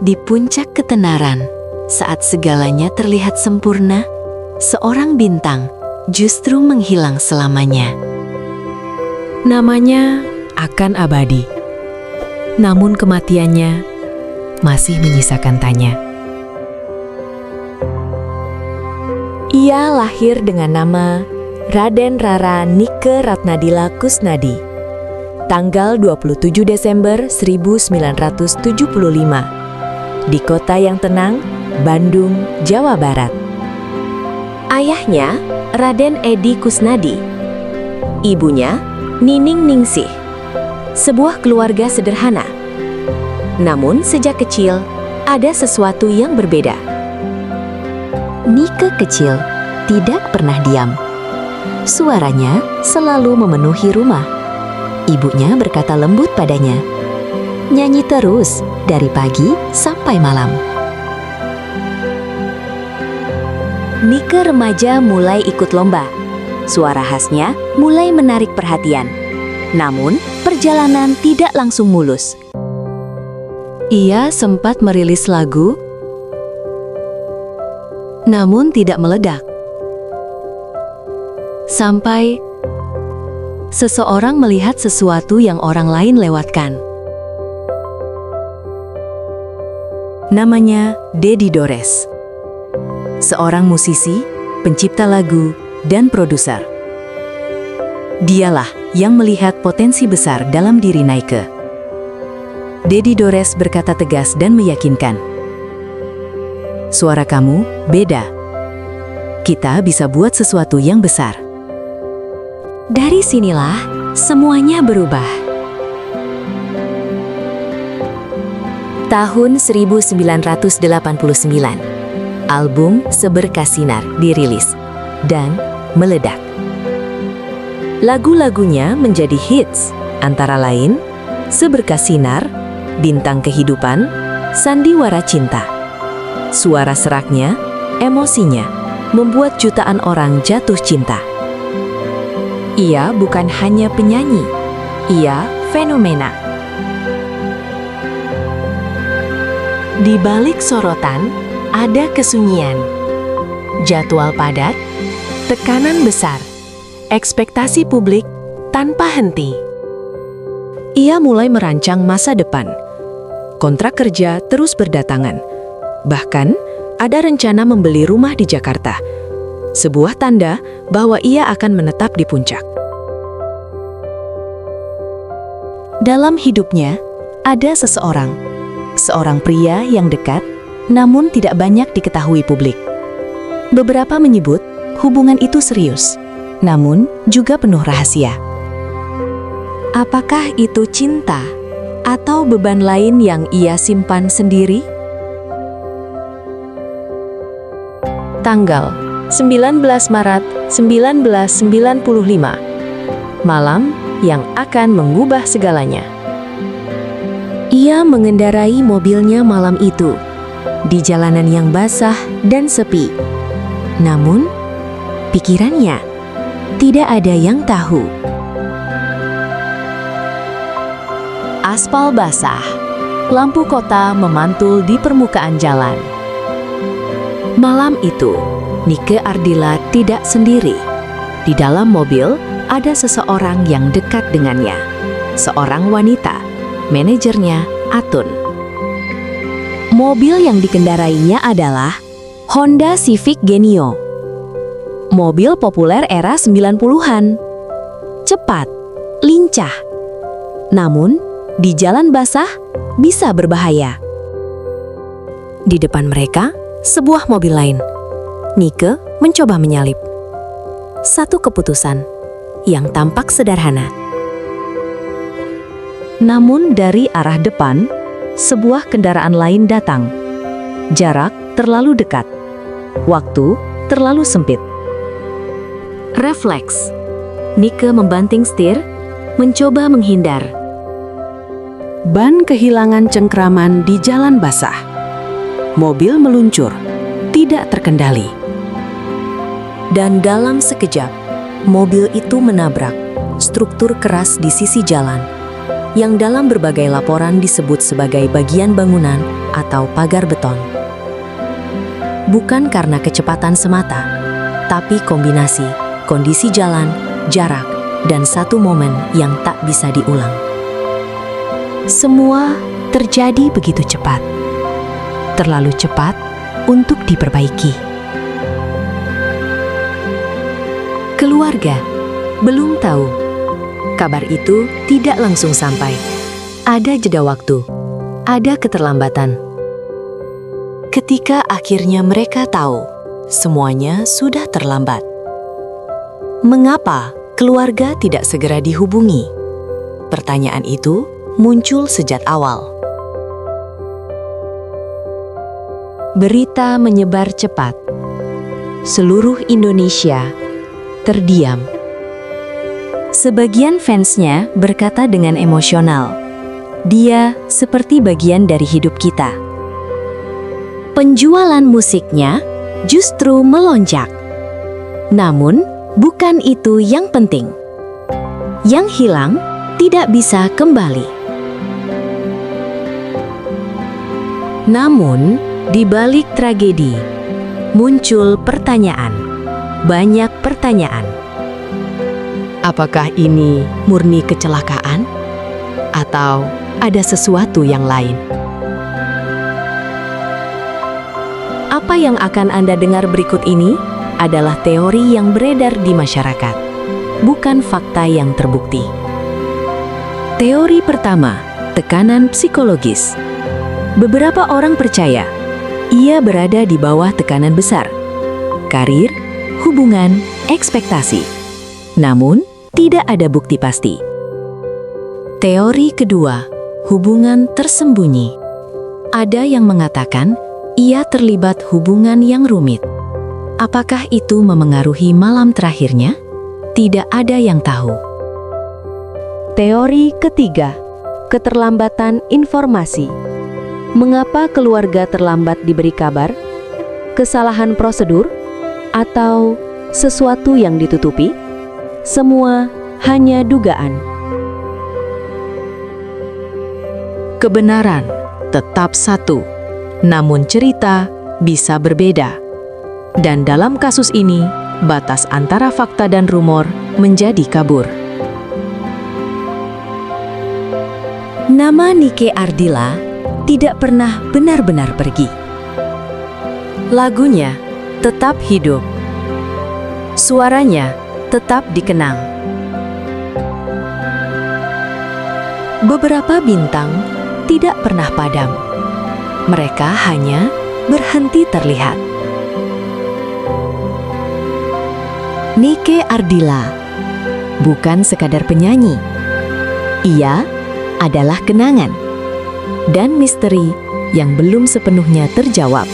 Di puncak ketenaran, saat segalanya terlihat sempurna, seorang bintang justru menghilang selamanya. Namanya akan abadi, namun kematiannya masih menyisakan tanya. Ia lahir dengan nama Raden Rara Nike Ratnadila Kusnadi, tanggal 27 Desember 1975, di kota yang tenang, Bandung, Jawa Barat. Ayahnya Raden Edi Kusnadi, ibunya Nining Ningsih, sebuah keluarga sederhana. Namun sejak kecil, ada sesuatu yang berbeda. Nike kecil tidak pernah diam. Suaranya selalu memenuhi rumah. Ibunya berkata lembut padanya, "Nyanyi terus dari pagi sampai malam." Nike remaja mulai ikut lomba. Suara khasnya mulai menarik perhatian. Namun, perjalanan tidak langsung mulus. Ia sempat merilis lagu, namun tidak meledak. Sampai seseorang melihat sesuatu yang orang lain lewatkan. Namanya Dedi Dores, seorang musisi, pencipta lagu, dan produser. Dialah yang melihat potensi besar dalam diri Nike. Dedi Dores berkata tegas dan meyakinkan, "Suara kamu beda. Kita bisa buat sesuatu yang besar." Dari sinilah semuanya berubah. Tahun 1989, album Seberkas Sinar dirilis dan meledak. Lagu-lagunya menjadi hits, antara lain Seberkas Sinar, Bintang Kehidupan, Sandiwara Cinta. Suara seraknya, emosinya, membuat jutaan orang jatuh cinta. Ia bukan hanya penyanyi, ia fenomena. Di balik sorotan, ada kesunyian. Jadwal padat, tekanan besar, ekspektasi publik tanpa henti. Ia mulai merancang masa depan. Kontrak kerja terus berdatangan. Bahkan, ada rencana membeli rumah di Jakarta. Sebuah tanda bahwa ia akan menetap di puncak. Dalam hidupnya, ada seorang pria yang dekat, namun tidak banyak diketahui publik. Beberapa menyebut hubungan itu serius, namun juga penuh rahasia. Apakah itu cinta atau beban lain yang ia simpan sendiri? Tanggal 19 Maret 1995. Malam yang akan mengubah segalanya. Ia mengendarai mobilnya malam itu di jalanan yang basah dan sepi. Namun, pikirannya tidak ada yang tahu. Aspal basah, lampu kota memantul di permukaan jalan. Malam itu, Nike Ardila tidak sendiri. Di dalam mobil ada seseorang yang dekat dengannya. Seorang wanita, manajernya Atun. Mobil yang dikendarainya adalah Honda Civic Genio. Mobil populer era 90-an. Cepat, lincah. Namun, di jalan basah bisa berbahaya. Di depan mereka, sebuah mobil lain. Nike mencoba menyalip. Satu keputusan yang tampak sederhana. Namun dari arah depan, sebuah kendaraan lain datang. Jarak terlalu dekat. Waktu terlalu sempit. Refleks. Nike membanting setir, mencoba menghindar. Ban kehilangan cengkraman di jalan basah. Mobil meluncur, tidak terkendali. Dan dalam sekejap, mobil itu menabrak struktur keras di sisi jalan. yang dalam berbagai laporan disebut sebagai bagian bangunan atau pagar beton. Bukan karena kecepatan semata, tapi kombinasi kondisi jalan, jarak, dan satu momen yang tak bisa diulang. Semua terjadi begitu cepat. Terlalu cepat untuk diperbaiki. Keluarga belum tahu. Kabar itu tidak langsung sampai. Ada jeda waktu, ada keterlambatan. Ketika akhirnya mereka tahu, semuanya sudah terlambat. Mengapa keluarga tidak segera dihubungi? Pertanyaan itu muncul sejak awal. Berita menyebar cepat. Seluruh Indonesia terdiam. Sebagian fansnya berkata dengan emosional, "Dia seperti bagian dari hidup kita." Penjualan musiknya justru melonjak. Namun, bukan itu yang penting. Yang hilang tidak bisa kembali. Namun, di balik tragedi, muncul pertanyaan. Banyak pertanyaan. Apakah ini murni kecelakaan? Atau ada sesuatu yang lain? Apa yang akan Anda dengar berikut ini adalah teori yang beredar di masyarakat, bukan fakta yang terbukti. Teori pertama, tekanan psikologis. Beberapa orang percaya ia berada di bawah tekanan besar. Karir, hubungan, ekspektasi. Namun, tidak ada bukti pasti. Teori kedua, hubungan tersembunyi. Ada yang mengatakan ia terlibat hubungan yang rumit. Apakah itu memengaruhi malam terakhirnya? Tidak ada yang tahu. Teori ketiga, keterlambatan informasi. Mengapa keluarga terlambat diberi kabar? Kesalahan prosedur? Atau sesuatu yang ditutupi? Semua hanya dugaan. Kebenaran tetap satu, namun cerita bisa berbeda. Dan dalam kasus ini, batas antara fakta dan rumor menjadi kabur. Nama Nike Ardila tidak pernah benar-benar pergi. Lagunya tetap hidup. Suaranya tetap dikenang. Beberapa bintang tidak pernah padam. Mereka hanya berhenti terlihat. Nike Ardila bukan sekadar penyanyi. Ia adalah kenangan dan misteri yang belum sepenuhnya terjawab.